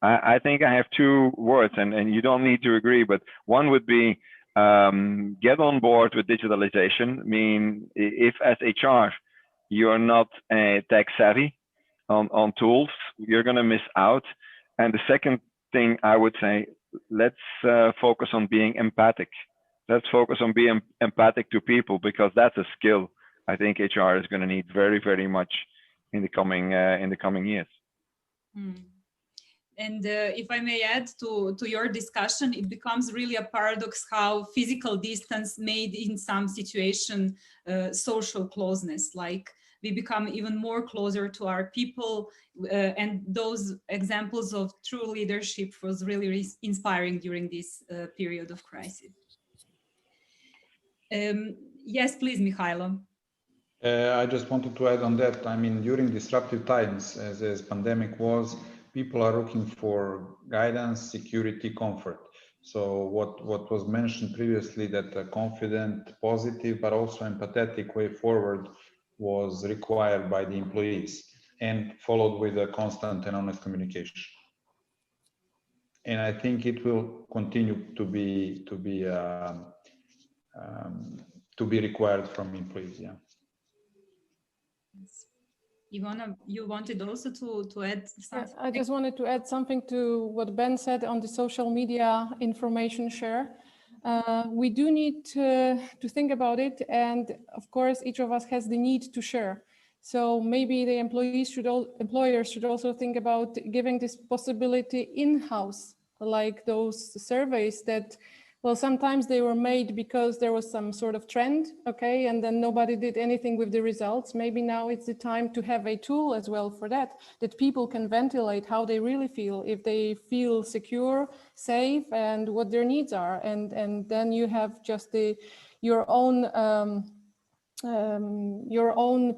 I think I have two words, and you don't need to agree, but one would be get on board with digitalization. I mean, if as HR you're not tech savvy on tools, you're going to miss out. And the second thing I would say, let's focus on being empathic. Let's focus on being empathic to people, because that's a skill I think HR is going to need very much in the coming years. And if I may add to your discussion, it becomes really a paradox how physical distance made in some situation social closeness. Like we become even more closer to our people, and those examples of true leadership was really inspiring during this period of crisis. Yes, please, Mihailo. I just wanted to add on that. I mean, during disruptive times, as pandemic was, people are looking for guidance, security, comfort. So what was mentioned previously, that a confident, positive, but also empathetic way forward was required by the employees, and followed with a constant and honest communication. And I think it will continue to be required from employees. Yeah. Iwona, you wanted also to add something? Yeah, I just wanted to add something to what Ben said on the social media information share. We do need to think about it, and of course each of us has the need to share. So maybe the employers should also think about giving this possibility in-house, like those surveys that well, sometimes they were made because there was some sort of trend, okay, and then nobody did anything with the results. Maybe now it's the time to have a tool as well for that, that people can ventilate how they really feel, if they feel secure, safe, and what their needs are. And then you have just your own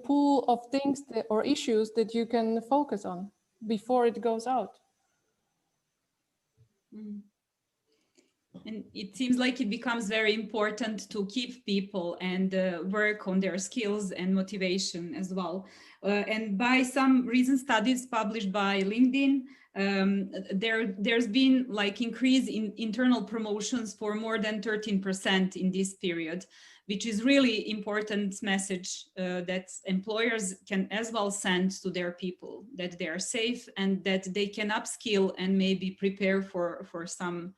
pool of things or issues that you can focus on before it goes out. Mm. And it seems like it becomes very important to keep people and work on their skills and motivation as well. And by some recent studies published by LinkedIn, there's been like increase in internal promotions for more than 13% in this period, which is really important message that employers can as well send to their people, that they are safe and that they can upskill and maybe prepare for some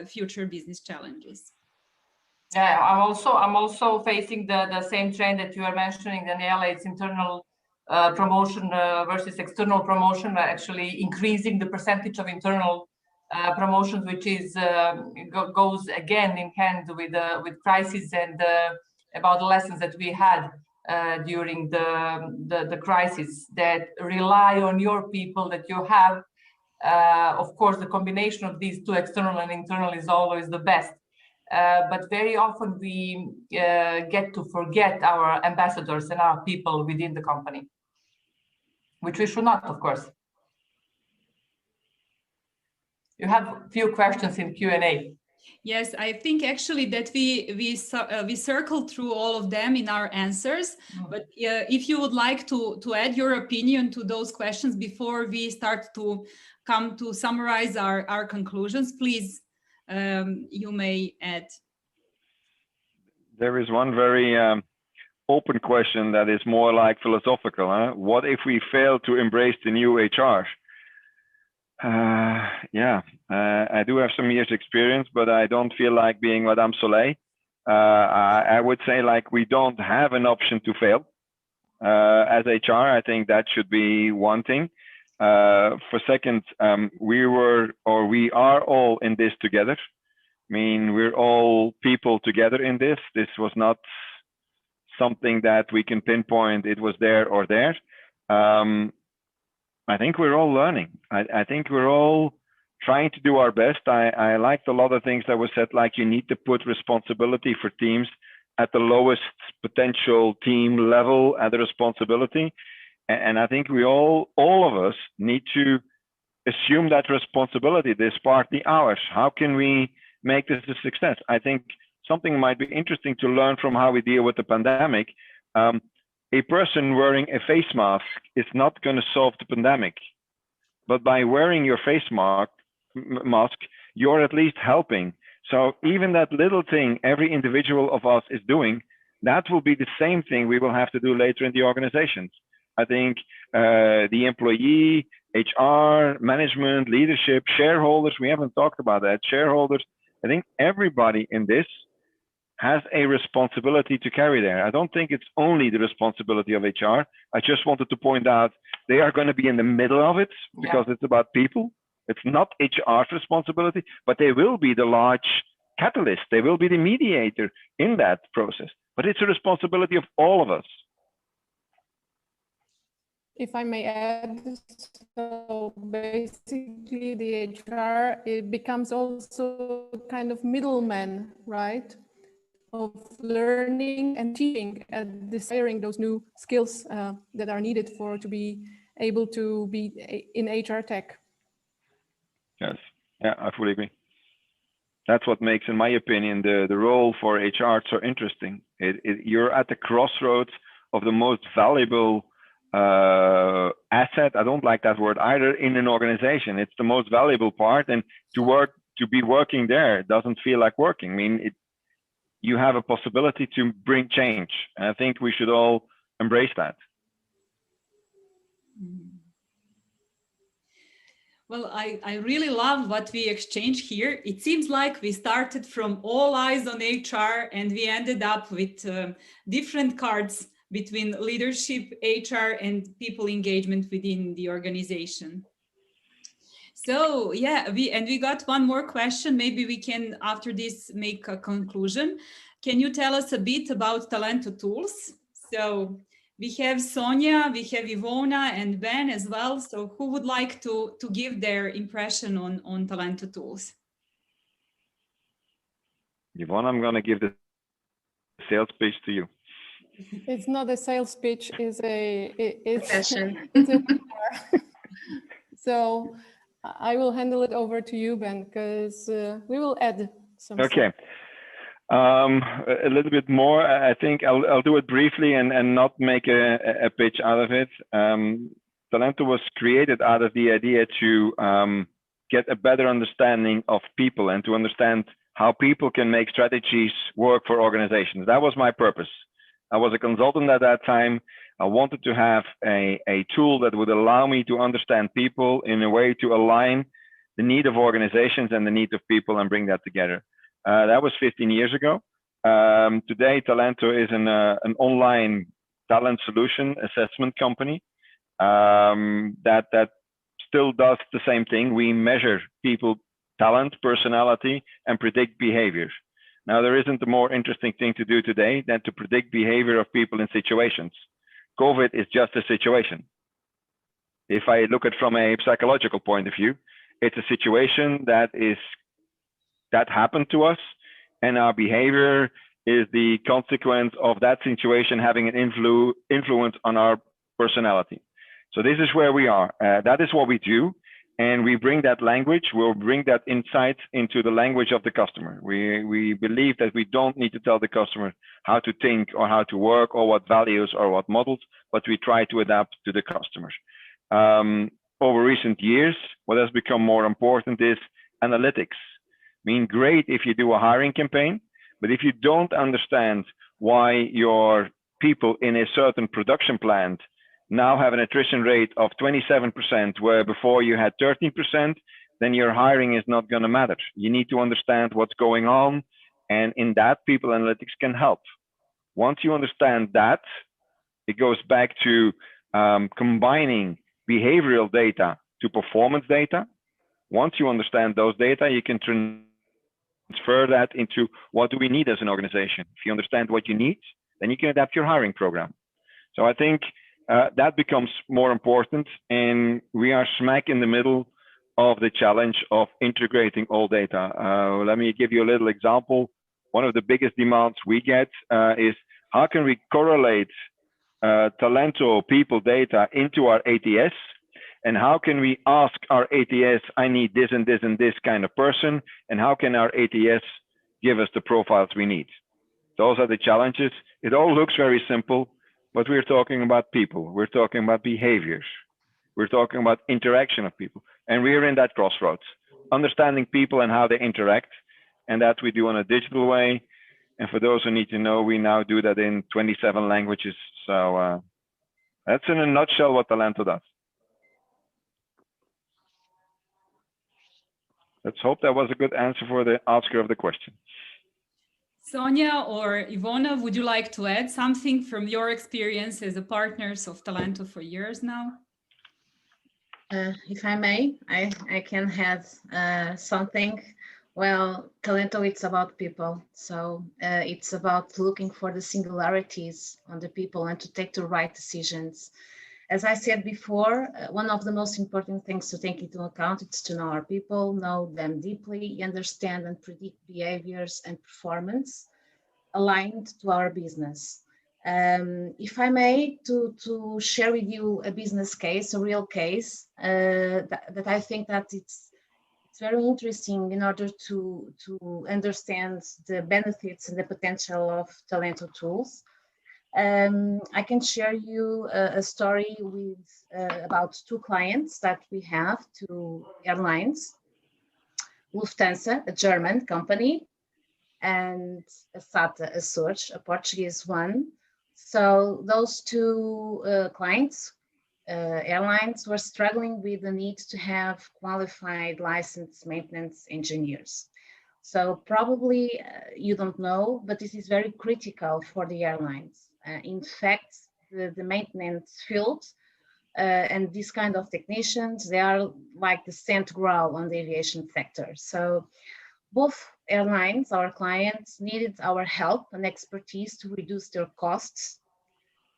future business challenges. Yeah, I'm also facing the same trend that you are mentioning, Daniela. It's internal promotion versus external promotion, actually increasing the percentage of internal promotions, which is goes again in hand with crisis and about the lessons that we had during the crisis, that rely on your people that you have. Of course, the combination of these two, external and internal, is always the best. But very often we get to forget our ambassadors and our people within the company, which we should not, of course. You have a few questions in Q&A. Yes, I think actually that we circled through all of them in our answers. But if you would like to add your opinion to those questions before we start to come to summarize our conclusions, please, you may add. There is one very open question that is more like philosophical. Huh? What if we fail to embrace the new HR? I do have some years experience, but I don't feel like being Madame Soleil. I would say like we don't have an option to fail as HR. I think that should be one thing. For second, we are all in this together. I mean, we're all people together in this. This was not something that we can pinpoint. It was there or there. I think we're all learning. I think we're all trying to do our best. I liked a lot of things that were said, like you need to put responsibility for teams at the lowest potential team level at the responsibility. And I think we all of us need to assume that responsibility, this partly ours. How can we make this a success? I think something might be interesting to learn from how we deal with the pandemic. A person wearing a face mask is not going to solve the pandemic, but by wearing your face mask, you're at least helping. So even that little thing every individual of us is doing, that will be the same thing we will have to do later in the organizations. I think the employee, HR, management, leadership, shareholders, we haven't talked about that, shareholders, I think everybody in this has a responsibility to carry there. I don't think it's only the responsibility of HR. I just wanted to point out they are going to be in the middle of it because it's about people. It's not HR's responsibility, but they will be the large catalyst. They will be the mediator in that process. But it's a responsibility of all of us. If I may add, so basically the HR, it becomes also kind of middleman, right? Of learning and teaching and desiring those new skills that are needed to be able to be in HR tech. Yes, yeah, I fully agree. That's what makes, in my opinion, the role for HR so interesting. You're at the crossroads of the most valuable asset. I don't like that word either in an organization. It's the most valuable part, and to be working there doesn't feel like working. I mean, you have a possibility to bring change. And I think we should all embrace that. Well, I really love what we exchanged here. It seems like we started from all eyes on HR and we ended up with different cards between leadership, HR, and people engagement within the organization. So yeah, we got one more question. Maybe we can after this make a conclusion. Can you tell us a bit about Thalento tools? So we have Sonia, we have Iwona and Ben as well. So who would like to give their impression on Thalento tools? Iwona, I'm going to give the sales pitch to you. It's not a sales pitch, it's Session. it's a So I will handle it over to you, Ben, because we will add some Okay. stuff. A little bit more. I think I'll do it briefly and not make a pitch out of it. Thalento was created out of the idea to get a better understanding of people and to understand how people can make strategies work for organizations. That was my purpose. I was a consultant at that time. I wanted to have a tool that would allow me to understand people in a way to align the need of organizations and the need of people and bring that together. That was 15 years ago. Today, Thalento is an online talent solution assessment company that still does the same thing. We measure people, talent, personality, and predict behaviors. Now, there isn't a more interesting thing to do today than to predict behavior of people in situations. COVID is just a situation. If I look at it from a psychological point of view, it's a situation that happened to us, and our behavior is the consequence of that situation having an influence on our personality. So this is where we are. That is what we do. And we bring that language, we'll bring that insight into the language of the customer. We believe that we don't need to tell the customer how to think or how to work or what values or what models, but we try to adapt to the customers. Over recent years, what has become more important is analytics. I mean, great if you do a hiring campaign, but if you don't understand why your people in a certain production plant now have an attrition rate of 27%, where before you had 13%, then your hiring is not going to matter. You need to understand what's going on, and in that, people analytics can help. Once you understand that, it goes back to combining behavioral data to performance data. Once you understand those data, you can transfer that into what do we need as an organization. If you understand what you need, then you can adapt your hiring program. So I think that becomes more important, and we are smack in the middle of the challenge of integrating all data. Let me give you a little example. One of the biggest demands we get is how can we correlate Thalento people data into our ATS, and how can we ask our ATS, I need this and this and this kind of person, and how can our ATS give us the profiles we need? Those are the challenges. It all looks very simple, but we're talking about people. We're talking about behaviors. We're talking about interaction of people. And we're in that crossroads, understanding people and how they interact. And that we do in a digital way. And for those who need to know, we now do that in 27 languages. So that's in a nutshell what Thalento does. Let's hope that was a good answer for the asker of the question. Sonia or Iwona, would you like to add something from your experience as a partners of Thalento for years now? If I may, I can add something. Well, Thalento, it's about people. So it's about looking for the singularities on the people and to take the right decisions. As I said before, one of the most important things to take into account is to know our people, know them deeply, understand and predict behaviors and performance aligned to our business. If I may, to share with you a business case, a real case, that I think that it's very interesting in order to understand the benefits and the potential of Thalento tools. I can share you a story with about two clients that we have, two airlines, Lufthansa, a German company, and SATA, a Surge, a Portuguese one. So those two clients, airlines, were struggling with the need to have qualified licensed maintenance engineers. So probably you don't know, but this is very critical for the airlines. In fact, the maintenance field And these kind of technicians, they are like the Saint Grail on the aviation sector. So both airlines, our clients, needed our help and expertise to reduce their costs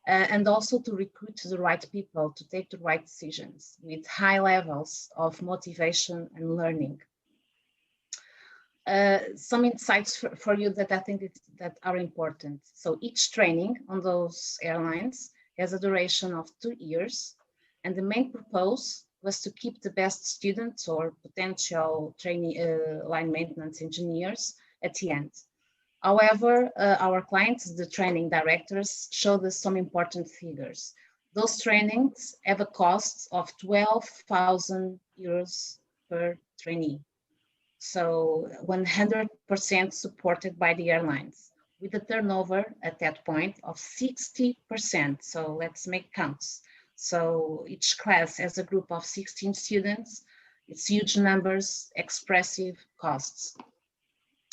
and also to recruit the right people to take the right decisions with high levels of motivation and learning. Some insights for you that I think that are important. So each training on those airlines has a duration of 2 years, and the main purpose was to keep the best students or potential trainee line maintenance engineers at the end. However, our clients, the training directors, showed us some important figures. Those trainings have a cost of 12,000 euros per trainee. So 100% supported by the airlines, with a turnover at that point of 60%. So let's make counts. So each class has a group of 16 students. It's huge numbers, expressive costs.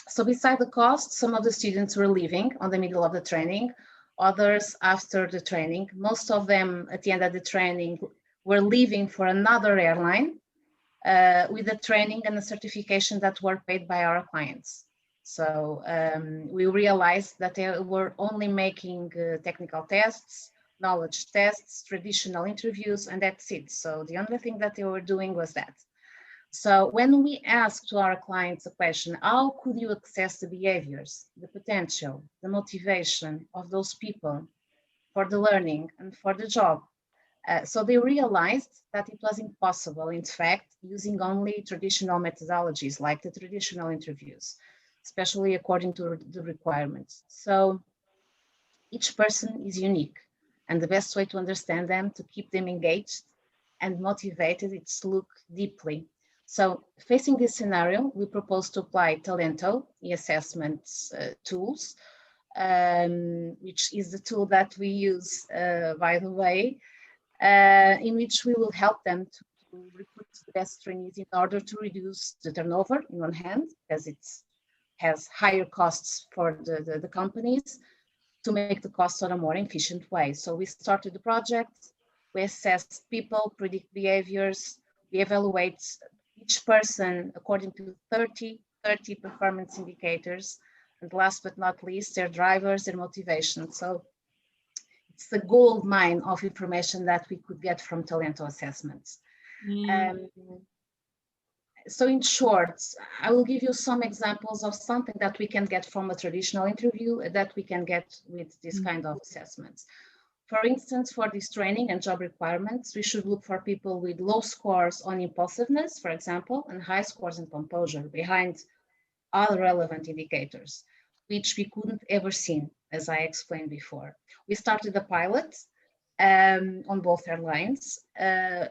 So beside the cost, some of the students were leaving on the middle of the training, others after the training. Most of them at the end of the training were leaving for another airline with the training and the certification that were paid by our clients. So we realized that they were only making technical tests, knowledge tests, traditional interviews, and that's it. So the only thing that they were doing was that. So when we asked to our clients a question, how could you assess the behaviors, the potential, the motivation of those people for the learning and for the job? So they realized that it was impossible, in fact, using only traditional methodologies like the traditional interviews, especially according to the requirements. So each person is unique, and the best way to understand them, to keep them engaged and motivated, is to look deeply. So facing this scenario, we propose to apply Thalento, e-assessment tools, which is the tool that we use, by the way, in which we will help them to recruit the best trainees in order to reduce the turnover in one hand, because it has higher costs for the companies, to make the costs on a more efficient way. So we started the project, we assessed people, predict behaviors, we evaluate each person according to 30 performance indicators, and last but not least, their drivers, their motivation. So it's the gold mine of information that we could get from Thalento assessments. So in short, I will give you some examples of something that we can get from a traditional interview that we can get with this kind of assessments. For instance, for this training and job requirements, we should look for people with low scores on impulsiveness, for example, and high scores in composure behind other relevant indicators, which we couldn't ever seen, as I explained before. We started a pilot on both airlines.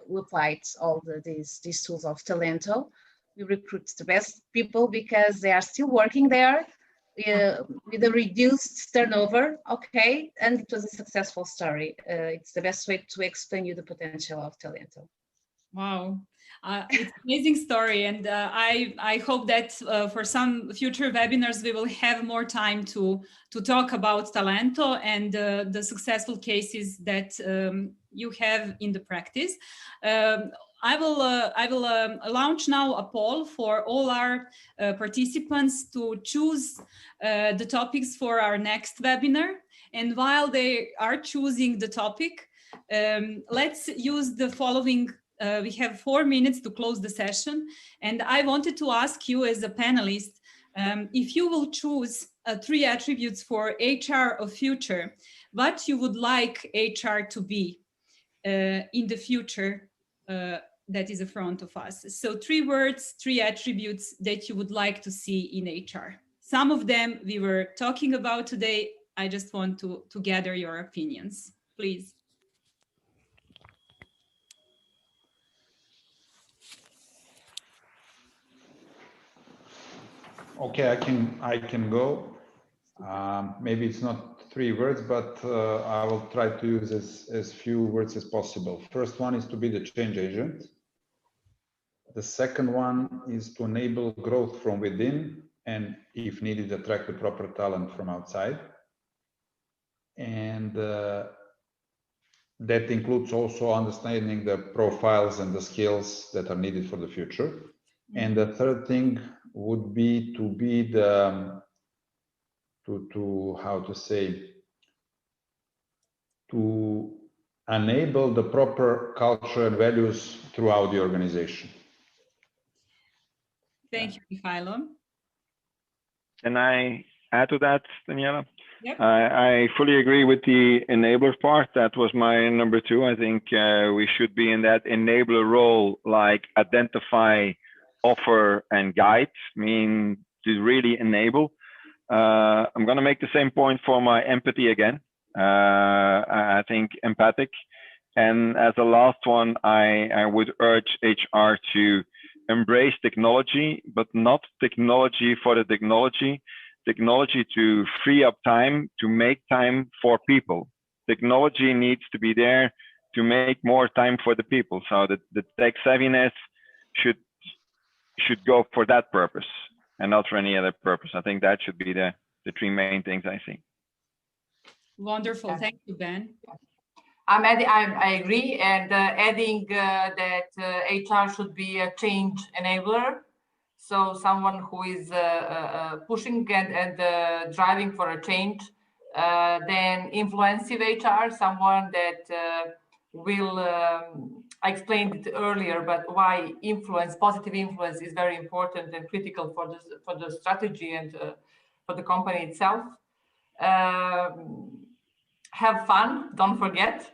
We applied all these tools of Thalento. We recruit the best people because they are still working there with a reduced turnover, okay, and it was a successful story. It's the best way to explain you the potential of Thalento. Wow, it's an amazing story, and I hope that for some future webinars we will have more time to talk about Thalento and the successful cases that you have in the practice. I will launch now a poll for all our participants to choose the topics for our next webinar. And while they are choosing the topic, let's use the following. We have 4 minutes to close the session. And I wanted to ask you as a panelist, if you will choose 3 attributes for HR of future, what you would like HR to be in the future that is in front of us. So 3 words, 3 attributes that you would like to see in HR. Some of them we were talking about today. I just want to gather your opinions, please. Okay, I can go. Maybe it's not 3 words, but I will try to use as few words as possible. First one is to be the change agent. The second one is to enable growth from within and, if needed, attract the proper talent from outside. And the that includes also understanding the profiles and the skills that are needed for the future. And the third thing would be to be the, how to say, to enable the proper culture and values throughout the organization. Thank you, Mihailo. Can I add to that, Daniela? Yep. I fully agree with the enabler part. That was my number 2. I think we should be in that enabler role, like identify, offer, and guide, mean to really enable. I'm going to make the same point for my empathy again. I think empathic. And as a last one, I would urge HR to embrace technology, but not technology for the technology to free up time, to make time for people. Technology needs to be there to make more time for the people. So the tech savviness should go for that purpose and not for any other purpose. I think that should be the 3 main things I see. Wonderful. Yeah. Thank you, Ben. I agree, and adding that HR should be a change enabler. So someone who is pushing and driving for a change. Then influencive HR, someone that will, I explained it earlier, but why influence, positive influence is very important and critical for the strategy and for the company itself. Have fun, don't forget.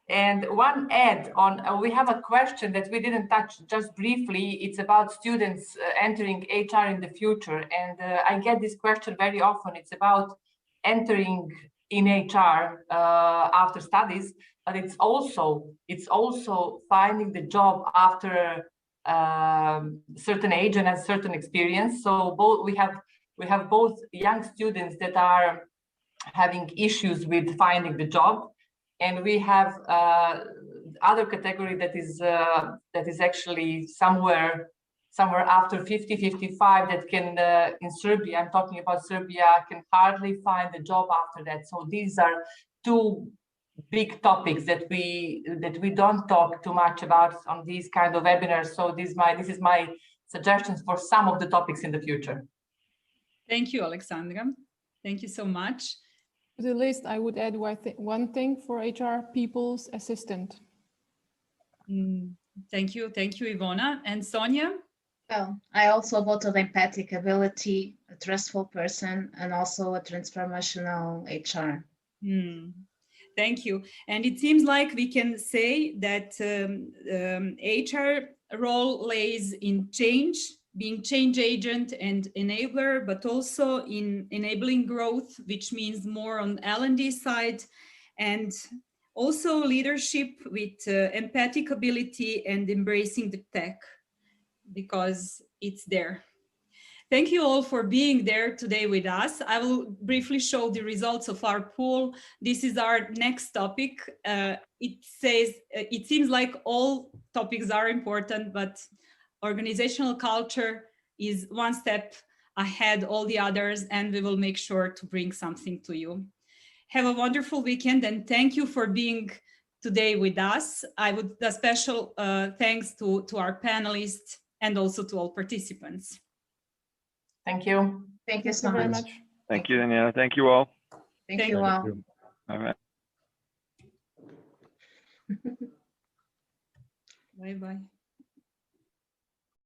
And one add on, we have a question that we didn't touch just briefly. It's about students entering HR in the future. And I get this question very often. It's about entering in HR after studies, but it's also finding the job after certain age and a certain experience. So we have both young students that are having issues with finding the job, and we have other category that is actually somewhere after 50, 55 that can in Serbia, I'm talking about Serbia, can hardly find a job after that. So these are 2 big topics that we don't talk too much about on these kind of webinars. So this is my suggestions for some of the topics in the future. Thank you, Aleksandra. Thank you so much. To the list, I would add one thing for HR, people's assistant. Thank you, Iwona. And Sonia? Well, I also voted empathic ability, a trustful person, and also a transformational HR. Thank you. And it seems like we can say that HR role lays in change, being change agent and enabler, but also in enabling growth, which means more on L&D side, and also leadership with empathic ability and embracing the tech, because it's there. Thank you all for being there today with us. I will briefly show the results of our poll. This is our next topic. It seems like all topics are important, but organizational culture is one step ahead all the others, and we will make sure to bring something to you. Have a wonderful weekend, and thank you for being today with us. I would a special thanks to our panelists and also to all participants. Thank you. Thank you so much. Thank you, Daniela. Thank you all. Thank you all. All right. Bye-bye.